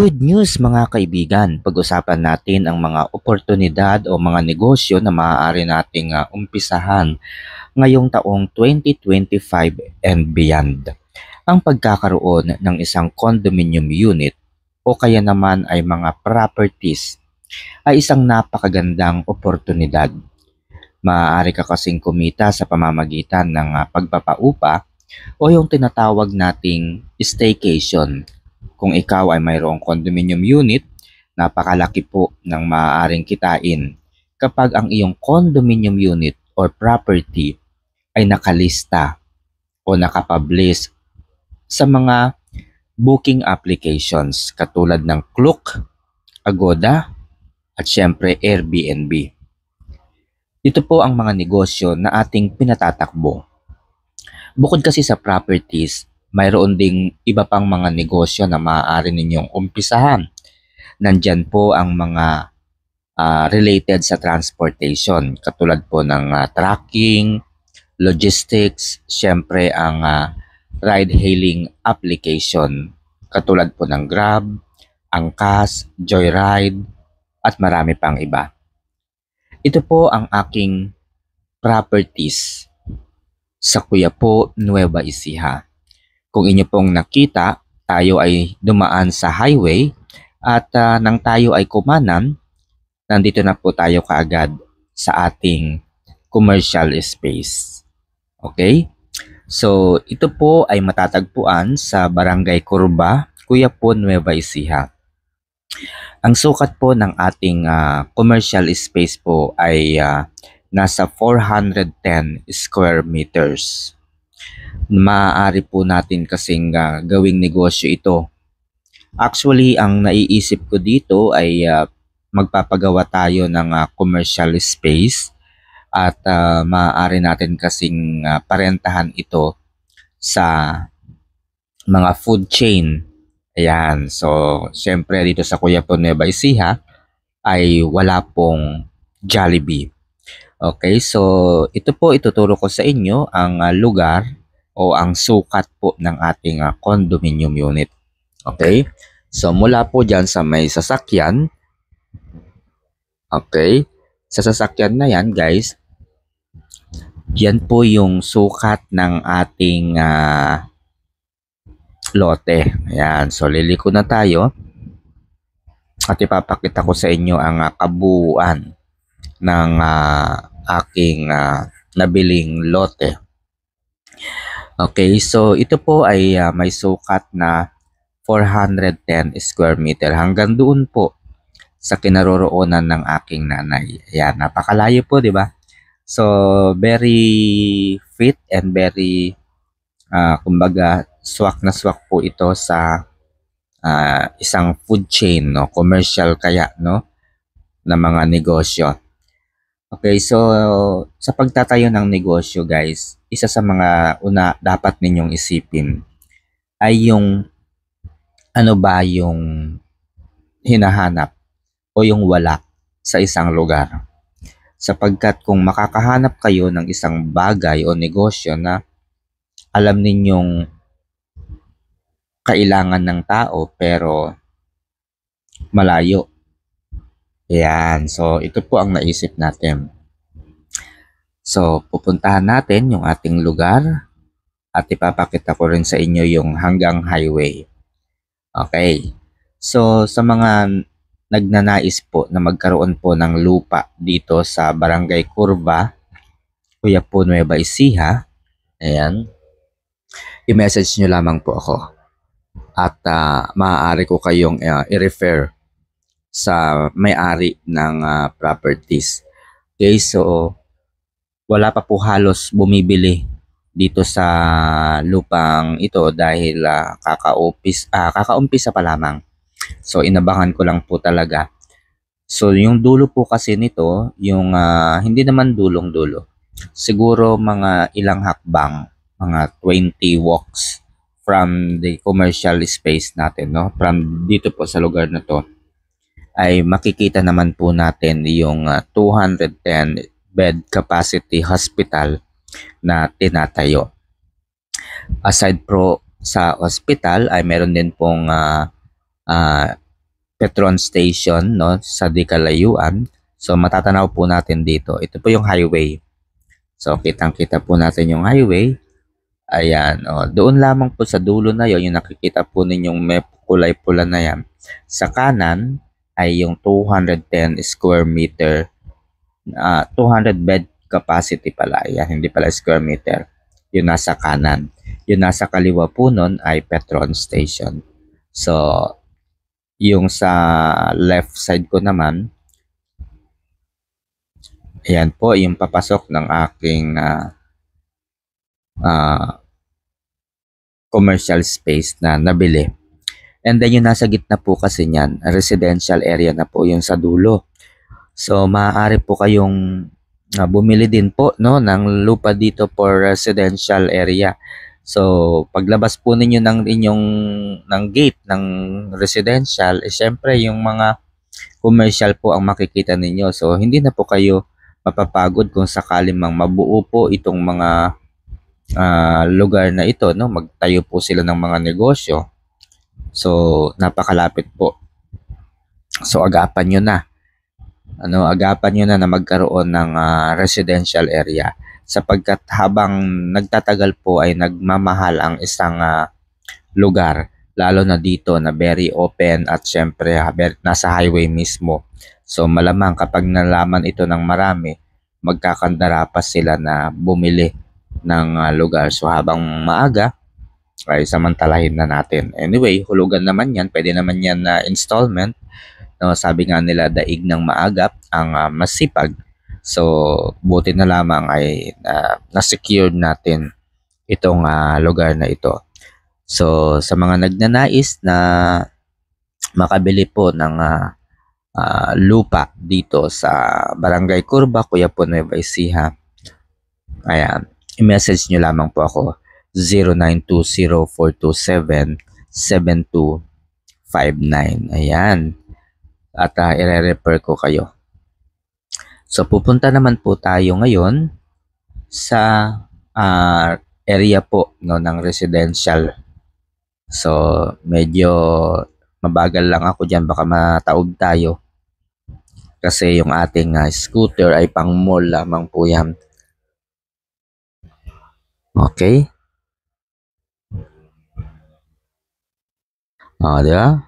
Good news mga kaibigan, pag-usapan natin ang mga oportunidad o mga negosyo na maaari nating umpisahan ngayong taong 2025 and beyond. Ang pagkakaroon ng isang condominium unit o kaya naman ay mga properties ay isang napakagandang oportunidad. Maaari ka kasing kumita sa pamamagitan ng pagpapaupa o yung tinatawag nating staycation. Kung ikaw ay mayroong condominium unit, napakalaki po ng maaaring kitain kapag ang iyong condominium unit or property ay nakalista o nakapublish sa mga booking applications katulad ng Klook, Agoda at syempre Airbnb. Ito po ang mga negosyo na ating pinatatakbo. Bukod kasi sa properties, mayroon ding iba pang mga negosyo na maaari ninyong umpisahan. Nandyan po ang mga related sa transportation, katulad po ng trucking, logistics, syempre ang ride-hailing application, katulad po ng Grab, Angkas, Joyride, at marami pang iba. Ito po ang aking properties sa Quiapo, Nueva Ecija. Kung inyo pong nakita, tayo ay dumaan sa highway at nang tayo ay kumanan, nandito na po tayo kaagad sa ating commercial space. Okay? So, ito po ay matatagpuan sa Barangay Curva, Quiapo, Nueva Ecija. Ang sukat po ng ating commercial space po ay nasa 410 square meters. Maaari po natin kasing gawing negosyo ito. Actually, ang naiisip ko dito ay magpapagawa tayo ng commercial space at maaari natin kasing parentahan ito sa mga food chain. Ayan, so syempre dito sa Quiapo, Nueva Ecija ay wala pong Jollibee. Okay, so ito po ituturo ko sa inyo ang lugar o ang sukat po ng ating condominium unit. Okay? So mula po dyan sa may sasakyan. Okay? Sa sasakyan na yan guys, yan po yung sukat ng ating lote. Ayan. So liliko na tayo at ipapakita ko sa inyo ang kabuuan ng aking nabiling lote. Okay, so ito po ay may sukat na 410 square meter. Hanggang doon po sa kinaroroonan ng aking nanay. Ayan, napakalayo po, di ba? So, very fit and very, kumbaga, swak na swak po ito sa isang food chain, no? Commercial kaya, no? Na mga negosyo. Okay, so sa pagtatayo ng negosyo guys, isa sa mga una dapat ninyong isipin ay yung ano ba yung hinahanap o yung wala sa isang lugar. Sapagkat kung makakahanap kayo ng isang bagay o negosyo na alam ninyong kailangan ng tao pero malayo. Ayan, so ito po ang naisip natin. So, pupuntahan natin yung ating lugar at ipapakita ko rin sa inyo yung hanggang highway. Okay, so sa mga nagnanais po na magkaroon po ng lupa dito sa Barangay Curva, Quiapo, Nueva Ecija, ayan, i-message nyo lamang po ako at maaari ko kayong i-refer sa may-ari ng properties. Okay, so wala pa po halos bumibili dito sa lupang ito dahil kakaumpisa pa lamang. So inabangan ko lang po talaga. So yung dulo po kasi nito, yung hindi naman dulong-dulo. Siguro mga ilang hakbang, mga 20 walks from the commercial space natin, no? From dito po sa lugar na to ay makikita naman po natin yung 210 bed capacity hospital na tinatayo. Aside pro sa hospital ay meron din pong Petron Station, no, sa di kalayuan. So matatanaw po natin dito. Ito po yung highway. So kitang-kita po natin yung highway. Ayan, doon lamang po sa dulo na yon, yung nakikita po ninyong may kulay pula na yan. Sa kanan ay yung 210 square meter, 200 bed capacity pala. Ayan, hindi pala square meter. Yung nasa kanan. Yung nasa kaliwa po nun ay Petron Station. So, yung sa left side ko naman, ayan po yung papasok ng aking commercial space na nabili. And then yung nasa gitna po kasi niyan, residential area na po yung sa dulo. So maaari po kayong bumili din po, no, ng lupa dito for residential area. So paglabas po ninyo ng gate ng residential, syempre yung mga commercial po ang makikita ninyo. So hindi na po kayo mapapagod kung sakali mang mabuo po itong mga lugar na ito, no, magtayo po sila ng mga negosyo. So napakalapit po. So agapan nyo na. Agapan nyo na magkaroon ng residential area, sapagkat habang nagtatagal po ay nagmamahal ang isang lugar, lalo na dito na very open at syempre nasa highway mismo. So malamang kapag nalaman ito ng marami, magkakandara pa sila na bumili ng lugar. So habang maaga ay samantalahin na natin. Anyway, hulugan naman yan, pwede naman yan na installment. No, sabi nga nila, daig ng maagap ang masipag. So buti na lamang ay na-secure natin itong lugar na ito. So sa mga nagnanais na makabili po ng lupa dito sa Barangay Curva, Cuyapon, Nueva Ecija, ayan, i-message nyo lamang po ako 0920-427-7259. Ayan. At i-refer ko kayo. So pupunta naman po tayo ngayon sa area po, no, ng residential. So medyo mabagal lang ako dyan, baka mataob tayo. Kasi yung ating scooter ay pang mall lamang po yan. Okay? Di ba?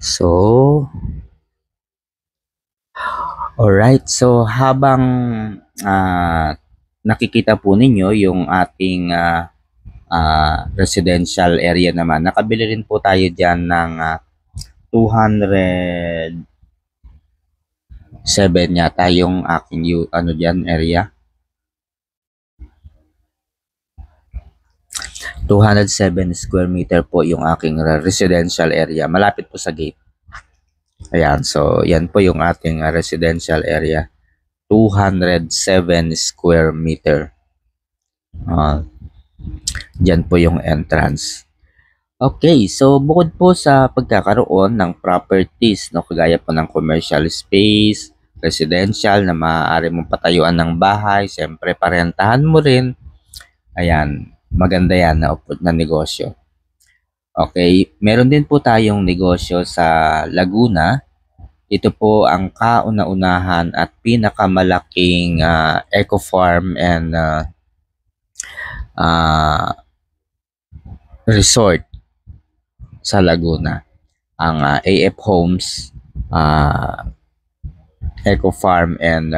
So, alright. So, habang nakikita po ninyo yung ating residential area naman, nakabili rin po tayo dyan ng 207 yata yung aking dyan area. 207 square meter po yung aking residential area. Malapit po sa gate. Ayan, so yan po yung ating residential area. 207 square meter. Diyan po yung entrance. Okay, so bukod po sa pagkakaroon ng properties, no, kagaya po ng commercial space, residential na maaari mong patayuan ng bahay, siyempre parentahan mo rin. Ayan, maganda yan na negosyo. Okay, meron din po tayong negosyo sa Laguna. Ito po ang kauna-unahan at pinakamalaking eco farm and resort sa Laguna. Ang AF Homes Eco Farm and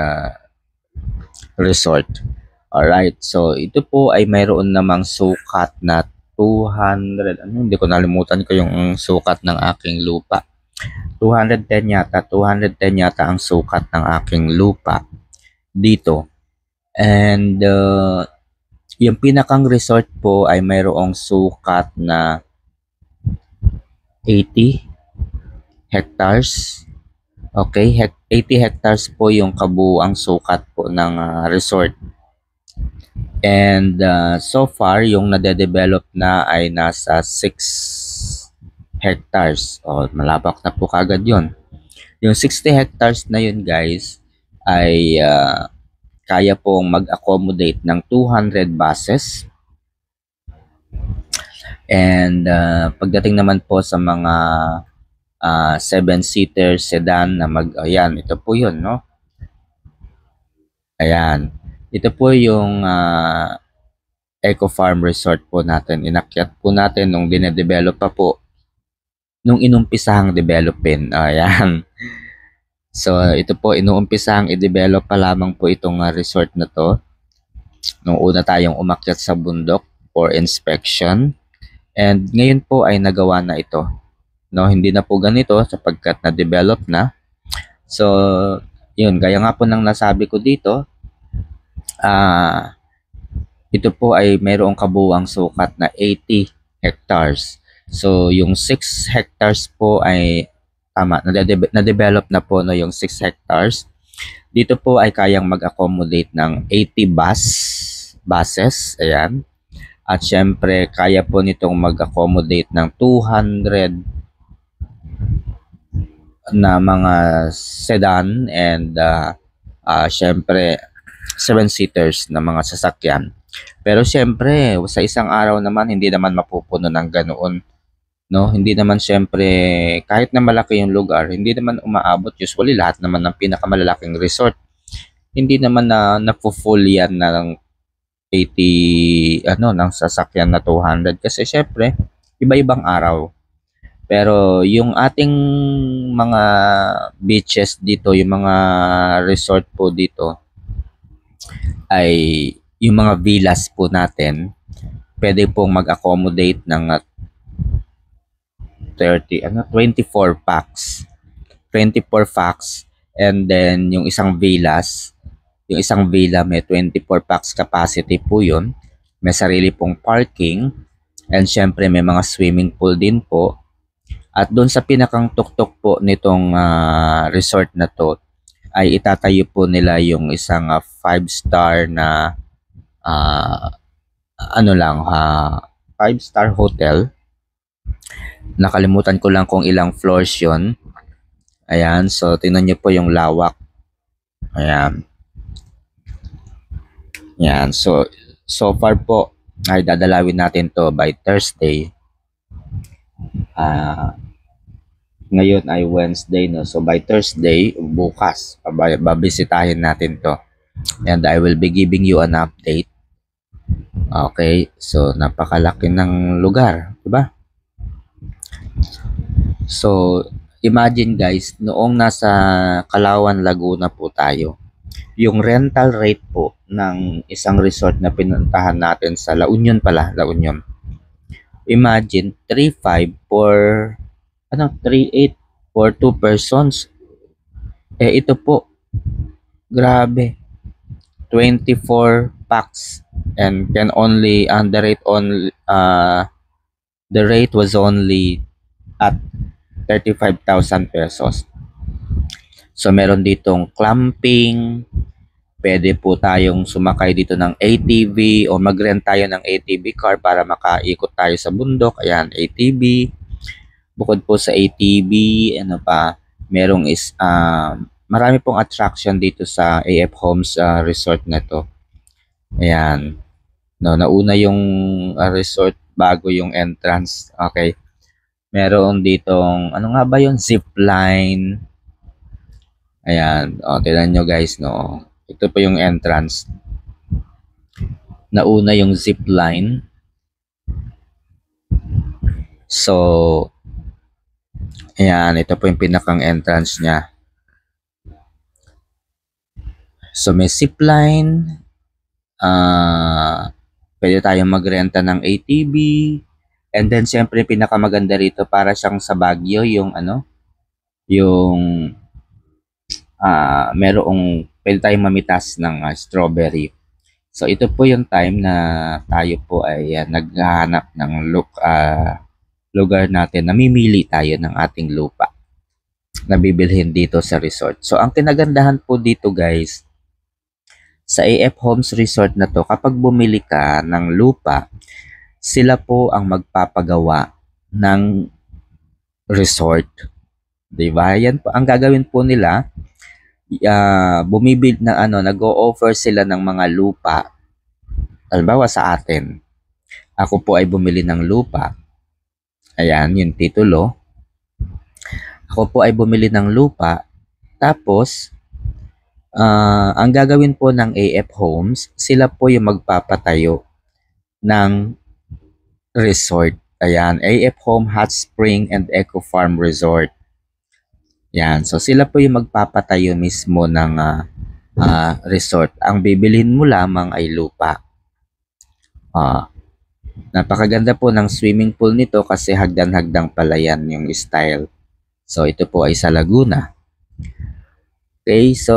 Resort. Alright, so ito po ay mayroon namang sukat na 200, hindi ko nalimutan ko yung sukat ng aking lupa. 210 yata ang sukat ng aking lupa dito. And yung pinakang resort po ay mayroong sukat na 80 hectares. Okay, 80 hectares po yung kabuuang sukat po ng resort. And so far, yung nade-develop na ay nasa 6 hectares. Malabak na po kagad yun. Yung 60 hectares na yun, guys, ay kaya pong mag-accommodate ng 200 buses. And pagdating naman po sa mga 7-seater sedan na ayan, ito po yun, no? Ayan. Ito po yung Eco Farm Resort po natin. Inakyat po natin nung dinedevelop pa po, nung inumpisahang developin. Ayan. So, ito po, inuumpisahang i-develop pa lamang po itong resort na to. Nung una tayong umakyat sa bundok for inspection. And ngayon po ay nagawa na ito. No, hindi na po ganito sapagkat na-develop na. So, yun, gaya nga po ng nasabi ko dito, ito po ay mayroong kabuuang sukat na 80 hectares. So, yung 6 hectares po ay tama, na-develop na po no, yung 6 hectares. Dito po ay kayang mag-accommodate ng 80 buses. Ayan. At syempre, kaya po nitong mag-accommodate ng 200 na mga sedan and syempre 7-seaters na mga sasakyan. Pero syempre, sa isang araw naman hindi naman mapupuno ng ganoon, no? Hindi naman syempre kahit na malaki yung lugar, hindi naman umaabot usually lahat naman ng pinakamalalaking resort. Hindi naman na full yan ng 80 ng sasakyan na 200 kasi syempre iba-ibang araw. Pero yung ating mga beaches dito, yung mga resort po dito ay yung mga villas po natin, pwede pong mag-accommodate ng 24 packs. 24 packs and then yung isang villa may 24 packs capacity po yun. May sarili pong parking and syempre may mga swimming pool din po. At doon sa pinakang tuktok po nitong resort na to ay itatayo po nila yung isang 5-star na 5-star hotel. Nakalimutan ko lang kung ilang floors yun. Ayan, so tingnan nyo po yung lawak. Ayan. Ayan, so far po ay dadalawin natin to by Thursday. Ngayon ay Wednesday, no? So by Thursday, bukas, babisitahin natin to. And I will be giving you an update. Okay, so napakalaki ng lugar, diba? So, imagine guys, noong nasa Kalawan, Laguna po tayo, yung rental rate po ng isang resort na pinuntahan natin sa La Union pala, La Union. Imagine 3.5 for 3.8 for 2 persons. Ito po, grabe. 24 packs and can only the rate was only at 35,000 pesos. So meron ditong clamping, pwede po tayong sumakay dito ng ATV o mag-rent tayo ng ATV car para makaikot tayo sa bundok. Ayan, ATV. Bukod po sa ATV, merong marami pong attraction dito sa AF Homes Resort na to. Ayan. No, nauna yung resort bago yung entrance. Okay. Meron ditong, ano nga ba yung zipline? Ayan. O, tignan nyo guys, no. Ito po yung entrance. Nauna yung zipline. So, ayan. Ito po yung pinakang entrance niya. So, may zipline. Pwede tayong magrenta ng ATV. And then, siyempre, pinakamaganda rito para siyang sa Baguio, yung merong pwede tayong mamitas ng strawberry. So, ito po yung time na tayo po ay naghahanap ng lugar natin. Namimili tayo ng ating lupa na bibilhin dito sa resort. So, ang kinagandahan po dito guys, sa AF Homes Resort na to, kapag bumili ka ng lupa, sila po ang magpapagawa ng resort. Diba? Yan po, ang gagawin po nila, nag-o-offer sila ng mga lupa, halimbawa sa atin. Ako po ay bumili ng lupa. Ayan, yung titulo. Ako po ay bumili ng lupa. Tapos, ang gagawin po ng AF Homes, sila po yung magpapatayo ng resort. Ayan, AF Home Hot Spring and Eco Farm Resort. Yan, so sila po yung magpapatayo mismo ng resort. Ang bibilhin mo lamang ay lupa. Napakaganda po ng swimming pool nito kasi hagdan-hagdang pala yan yung style. So ito po ay sa Laguna. Okay, so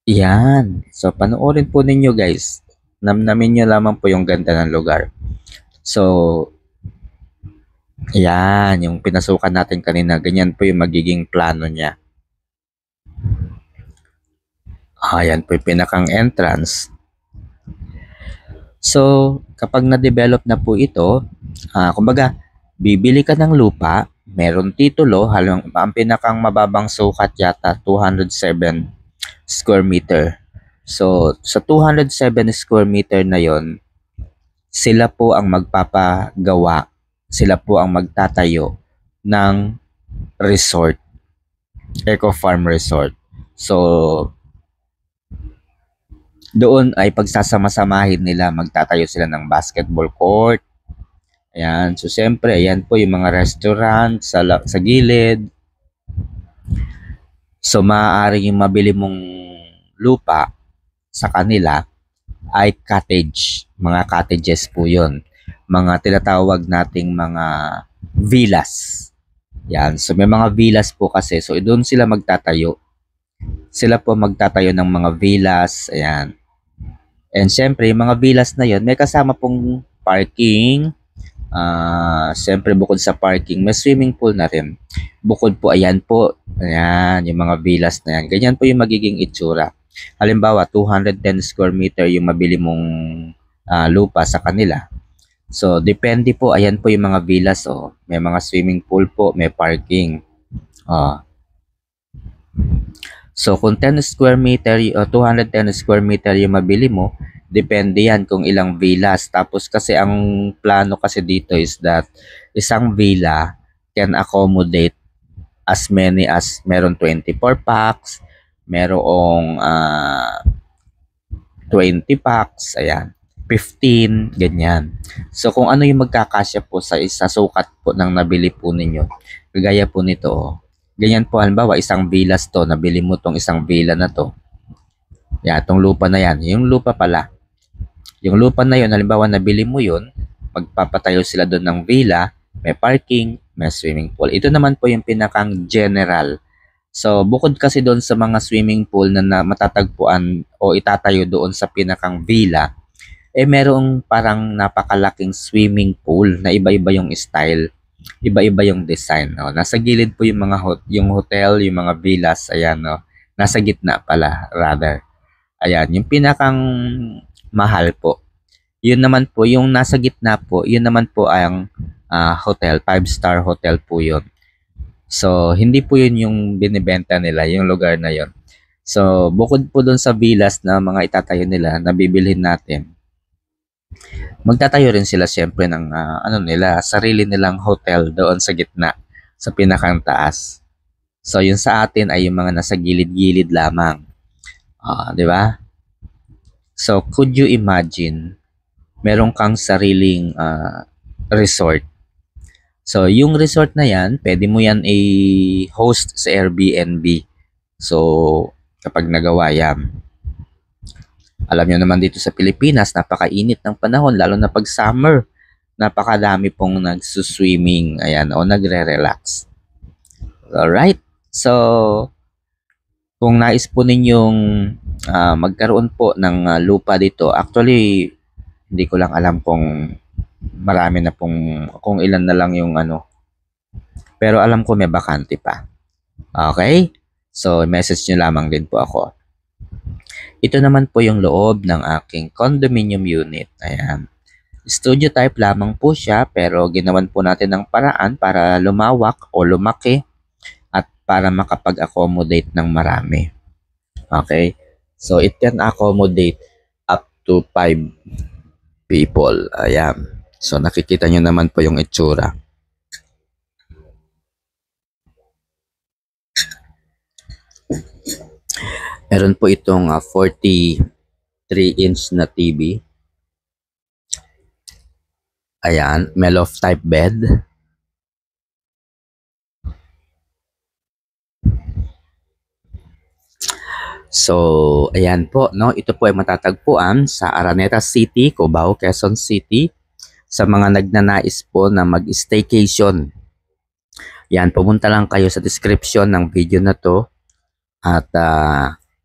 yan. So panoorin po ninyo guys. Namnamin nyo lamang po yung ganda ng lugar. So yan, yung pinasukan natin kanina, ganyan po yung magiging plano niya. Ayan po yung pinakang entrance. So, kapag na-develop na po ito, kumbaga, bibili ka ng lupa, meron titulo, ang pinakang mababang sukat yata 207 square meter. So, sa 207 square meter na yon, sila po ang magpapagawa, sila po ang magtatayo ng resort, Eco Farm Resort. So, doon ay pagsasama-samahin nila, magtatayo sila ng basketball court. Ayan, so siyempre, ayan po yung mga restaurant sa gilid. So, maaari yung mabili mong lupa sa kanila ay cottage. Mga cottages po yun. Mga tinatawag nating mga villas. Yan, so may mga villas po kasi. So, doon sila magtatayo. Sila po magtatayo ng mga villas. Ayan. And syempre, yung mga villas na yon, may kasama pong parking. Syempre, bukod sa parking, may swimming pool na rin. Bukod po, ayan po. Ayan, yung mga villas na yan. Ganyan po yung magiging itsura. Halimbawa, 210 square meter yung mabili mong lupa sa kanila. So, depende po. Ayan po yung mga villas. Oh. May mga swimming pool po, may parking. So, kung 10 square meter o 210 square meter yung mabili mo, depende yan kung ilang villas. Tapos kasi ang plano kasi dito is that isang villa can accommodate as many as meron 24 packs, merong 20 packs, ayan, 15, ganyan. So, kung ano yung magkakasya po sa isa sukat po ng nabili po ninyo, kagaya po nito, ganyan po, halimbawa, isang villas to, nabili mo tong isang villa na to. Yan, itong lupa na yan. Yung lupa pala. Yung lupa na yun, halimbawa, nabili mo yun, magpapatayo sila doon ng villa, may parking, may swimming pool. Ito naman po yung pinakang general. So, bukod kasi doon sa mga swimming pool na matatagpuan o itatayo doon sa pinakang villa, merong parang napakalaking swimming pool na iba-iba yung style. Iba-iba yung design, no? Nasa gilid po yung mga yung hotel, yung mga villas, ayan, no? Nasa gitna pala, rather. Ayan, yung pinakang mahal po. Yun naman po, yung nasa gitna po, yun naman po ang hotel, 5-star hotel po yun. So, hindi po yun yung binibenta nila, yung lugar na yun. So, bukod po doon sa villas na mga itatayo nila, na bibilhin natin, magtatayo rin sila siyempre ng sarili nilang hotel doon sa gitna, sa pinakang taas. So, yun sa atin ay yung mga nasa gilid-gilid lamang. Di ba? So, could you imagine, meron kang sariling resort. So, yung resort na yan, pwede mo yan i-host sa Airbnb. So, kapag nagawa yan, alam nyo naman dito sa Pilipinas, napakainit ng panahon, lalo na pag summer. Napakadami pong nagsuswimming, ayan, o nagre-relax. Alright? So, kung nais po ninyong magkaroon po ng lupa dito, actually, hindi ko lang alam kung marami na pong, kung ilan na lang yung pero alam ko may bakante pa. Okay? So, message nyo lamang din po ako. Ito naman po yung loob ng aking condominium unit. Ayan. Studio type lamang po siya pero ginawan po natin ng paraan para lumawak o lumaki at para makapag-accommodate ng marami. Okay? So, it can accommodate up to 5 people. Ayan. So nakikita nyo naman po yung itsura. Meron po itong 43-inch na TV. Ayan, Melof type bed. So, ayan po, no? Ito po ay matatagpuan sa Araneta City, Cubao, Quezon City. Sa mga nagnanais po na mag-staycation. Yan, pumunta lang kayo sa description ng video na to at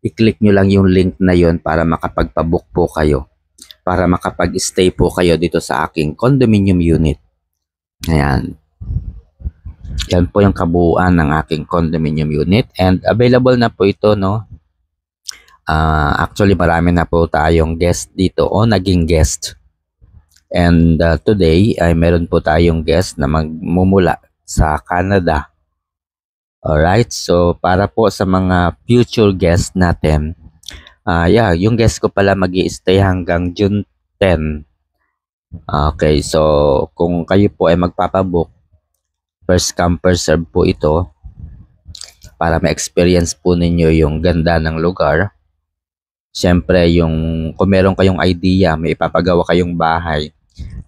i-click nyo lang yung link na yon para makapagpabook po kayo. Para makapag-stay po kayo dito sa aking condominium unit. Ayan. Yan po yung kabuuan ng aking condominium unit and available na po ito, no? Actually, marami na po tayong guest dito o naging guest. And today ay meron po tayong guest na magmumula sa Canada. Alright, so para po sa mga future guest natin, yung guest ko pala mag-i-stay hanggang June 10. Okay, so kung kayo po ay magpapabook, first come first serve po ito para ma-experience po ninyo yung ganda ng lugar. Siyempre, kung meron kayong idea, may ipapagawa kayong bahay,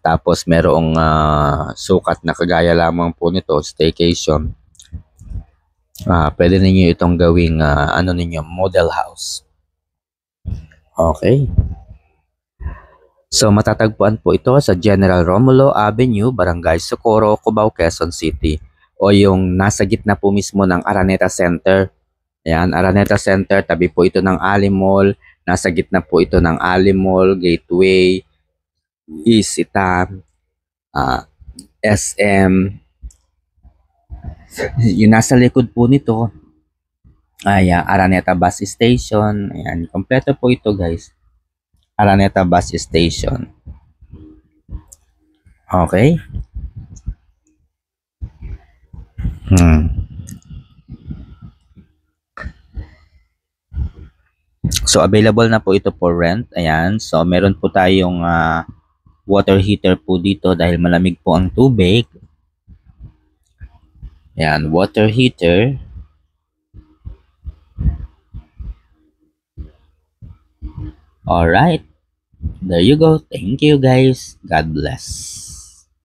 tapos merong sukat na kagaya lamang po nito, staycation. Pwede ninyo itong gawing model house. Okay. So matatagpuan po ito sa General Romulo Avenue, Barangay Socorro, Cubao, Quezon City. O yung nasa gitna po mismo ng Araneta Center. Ayan, Araneta Center, tabi po ito ng Ali Mall. Nasa gitna po ito ng Ali Mall, Gateway, Isitan, SM. Yung nasa likod po nito ay Araneta Bus Station. Ayan, kompleto po ito guys. Araneta Bus Station. Okay. So available na po ito for rent. Ayan. So meron po tayong water heater po dito dahil malamig po ang tubig. Ayan, water heater. Alright. There you go. Thank you guys. God bless.